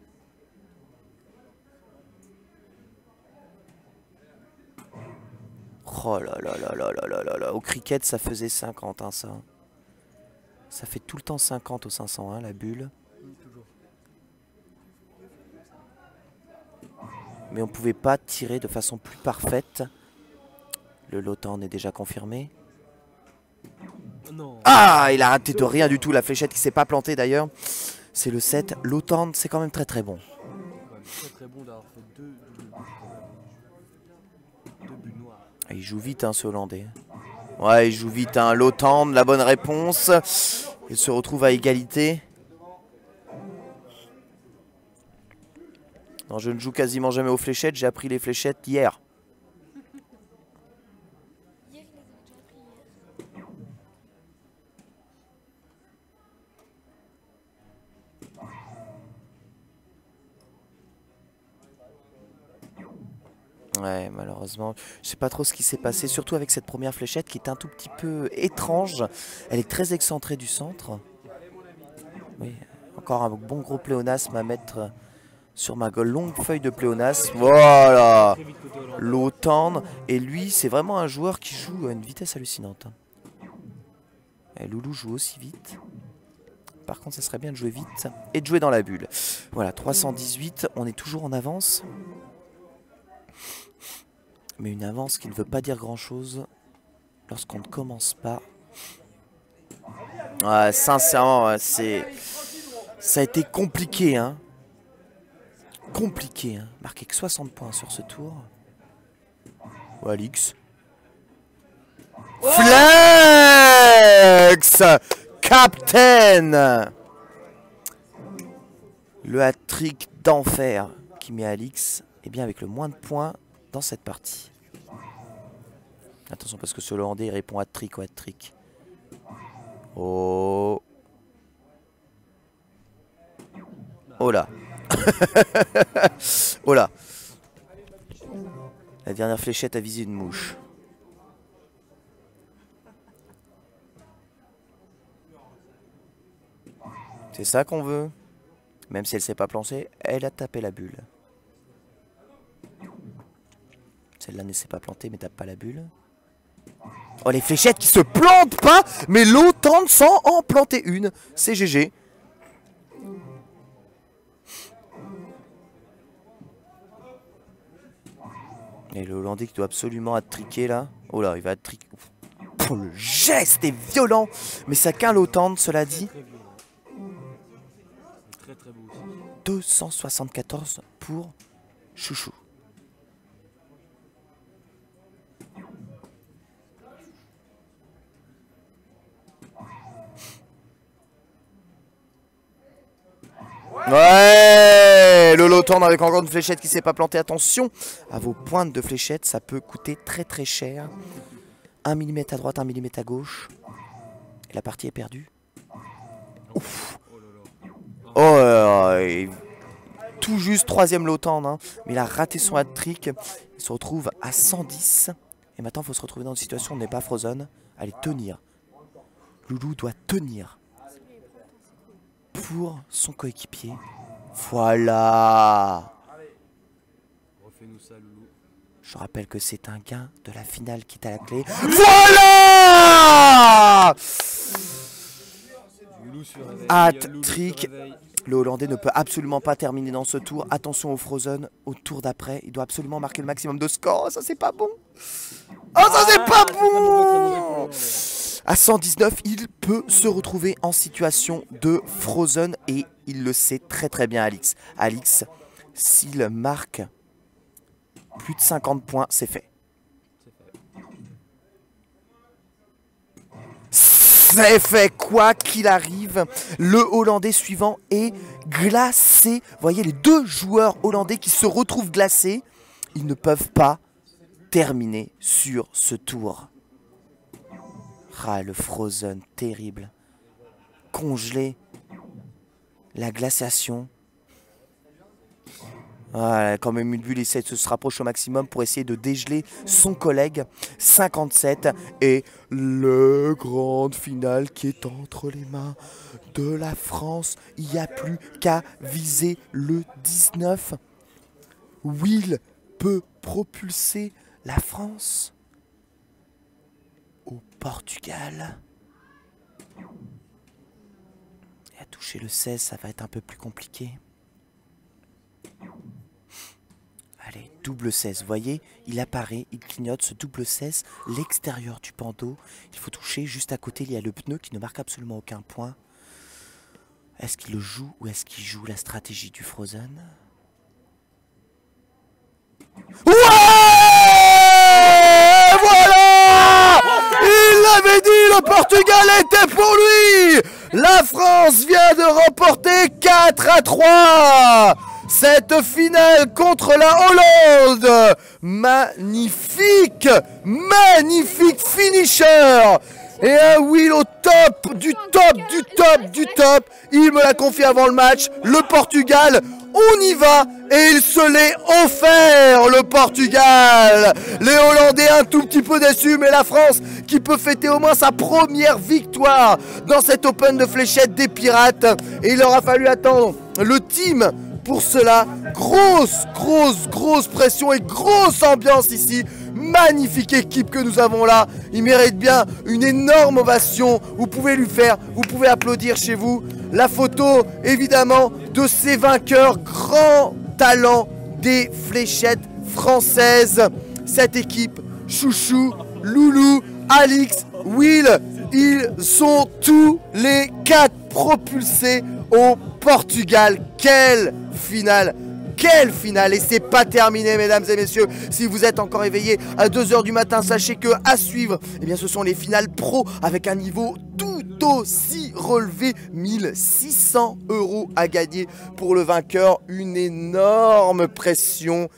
Oh là là là là là là là là. Au cricket, ça faisait 50, hein, ça. Ça fait tout le temps 50 au 501, la bulle. Mais on ne pouvait pas tirer de façon plus parfaite. Le Lotan est déjà confirmé. Non. Ah, il a raté de rien du tout. La fléchette qui s'est pas plantée d'ailleurs. C'est le 7. Lotan, c'est quand même très très bon. Très très bon d'avoir fait deux buts noirs. Il joue vite hein, ce Hollandais. Ouais, il joue vite. Hein. Lotan, la bonne réponse. Il se retrouve à égalité. Non, je ne joue quasiment jamais aux fléchettes. J'ai appris les fléchettes hier. Ouais, malheureusement, je sais pas trop ce qui s'est passé, surtout avec cette première fléchette qui est un tout petit peu étrange. Elle est très excentrée du centre. Oui, encore un bon gros pléonasme à mettre sur ma longue feuille de pléonasme. Voilà, Lotan. Et lui, c'est vraiment un joueur qui joue à une vitesse hallucinante. Et Loulou joue aussi vite. Par contre, ça serait bien de jouer vite et de jouer dans la bulle. Voilà, 318, on est toujours en avance. Mais une avance qui ne veut pas dire grand-chose lorsqu'on ne commence pas. Ouais, sincèrement, ouais, ça a été compliqué. Hein. Compliqué. Hein. Marqué que 60 points sur ce tour. Ouais, Alix, Flex Captain. Le hat-trick d'enfer qui met Alix bien avec le moins de points dans cette partie. Attention parce que ce Hollandais il répond hat-trick au hat-trick. Oh. Oh là. Oh là. La dernière fléchette a visé une mouche. C'est ça qu'on veut. Même si elle s'est pas planchée, elle a tapé la bulle. Celle-là ne s'est pas plantée mais tape pas la bulle. Oh les fléchettes qui se plantent pas, mais l'eau tente sans en planter une. C'est GG. Et le Hollandais qui doit absolument hat-tricker là. Oh là, il va hat-tricker. Oh, le geste est violent. Mais ça qu'un lot tente, cela dit. Très très beau aussi. 274 pour Chouchou. Ouais, le lot tendre avec encore une fléchette qui s'est pas plantée. Attention à vos pointes de fléchette, ça peut coûter très très cher. 1 mm à droite, 1 mm à gauche. Et la partie est perdue. Ouf. Oh, tout juste troisième lot tendre, hein. Mais il a raté son hat-trick. Il se retrouve à 110. Et maintenant il faut se retrouver dans une situation où on n'est pas Frozen. Allez, tenir. Loulou doit tenir pour son coéquipier. Voilà. Refais-nous ça, Loulou. Je rappelle que c'est un gain de la finale qui est à la clé. Voilà. Loulou se réveille. Hat-trick. Le Hollandais ne peut absolument pas terminer dans ce tour. Attention au Frozen au tour d'après. Il doit absolument marquer le maximum de score. Oh, ça c'est pas bon. Oh ça c'est pas bon. À 119, il peut se retrouver en situation de Frozen et il le sait très très bien Alix. Alix, s'il marque plus de 50 points, c'est fait. C'est fait quoi qu'il arrive. Le Hollandais suivant est glacé. Vous voyez les deux joueurs hollandais qui se retrouvent glacés. Ils ne peuvent pas terminer sur ce tour. Ah, le Frozen, terrible. Congelé. La glaciation. Voilà, quand même une bulle essaie de se rapprocher au maximum pour essayer de dégeler son collègue. 57 et le grand finale qui est entre les mains de la France. Il n'y a plus qu'à viser le 19. Will peut propulser la France au Portugal. Et à toucher le 16, ça va être un peu plus compliqué. Allez, double 16, vous voyez, il apparaît, il clignote ce double 16, l'extérieur du bandeau. Il faut toucher, juste à côté, il y a le pneu qui ne marque absolument aucun point. Est-ce qu'il le joue ou est-ce qu'il joue la stratégie du Frozen? Ouais! Voilà! Il l'avait dit, le Portugal était pour lui! La France vient de remporter 4-3! Cette finale contre la Hollande. Magnifique, magnifique finisher. Et un Will au top, du top, du top, du top. Il me l'a confié avant le match. Le Portugal, on y va. Et il se l'est offert, le Portugal. Les Hollandais un tout petit peu déçus, mais la France qui peut fêter au moins sa première victoire dans cet Open de fléchettes des Pirates. Et il aura fallu attendre le team. Pour cela, grosse pression et grosse ambiance ici. Magnifique équipe que nous avons là. Il mérite bien une énorme ovation. Vous pouvez lui faire, vous pouvez applaudir chez vous. La photo, évidemment, de ces vainqueurs. Grand talent des fléchettes françaises. Cette équipe, Chouchou, Loulou, Alix, Will, ils sont tous les 4 propulsés au Portugal. Quelle finale, Quelle finale! Et c'est pas terminé, mesdames et messieurs. Si vous êtes encore éveillés à 2 h du matin, sachez que à suivre, eh bien, ce sont les finales pro avec un niveau tout aussi relevé. 1600 € à gagner pour le vainqueur. Une énorme pression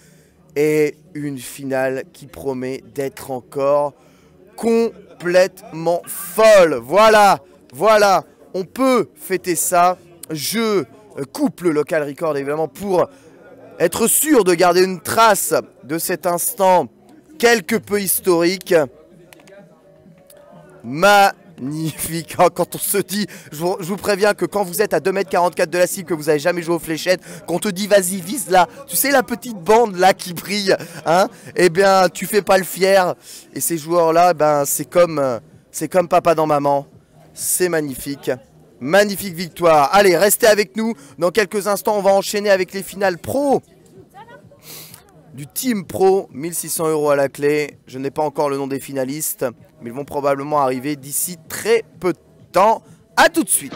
et une finale qui promet d'être encore complètement folle. Voilà, voilà, on peut fêter ça. Je coupe le local record évidemment pour être sûr de garder une trace de cet instant quelque peu historique. Magnifique. Quand on se dit, je vous préviens que quand vous êtes à 2,44 m de la cible, que vous n'avez jamais joué aux fléchettes, qu'on te dit vas-y vise là, tu sais la petite bande là qui brille, hein, eh bien tu fais pas le fier. Et ces joueurs là, ben c'est comme papa dans maman. C'est magnifique. Magnifique victoire. Allez, restez avec nous. Dans quelques instants, on va enchaîner avec les finales pro du Team Pro. 1600 € à la clé. Je n'ai pas encore le nom des finalistes, mais ils vont probablement arriver d'ici très peu de temps. A tout de suite.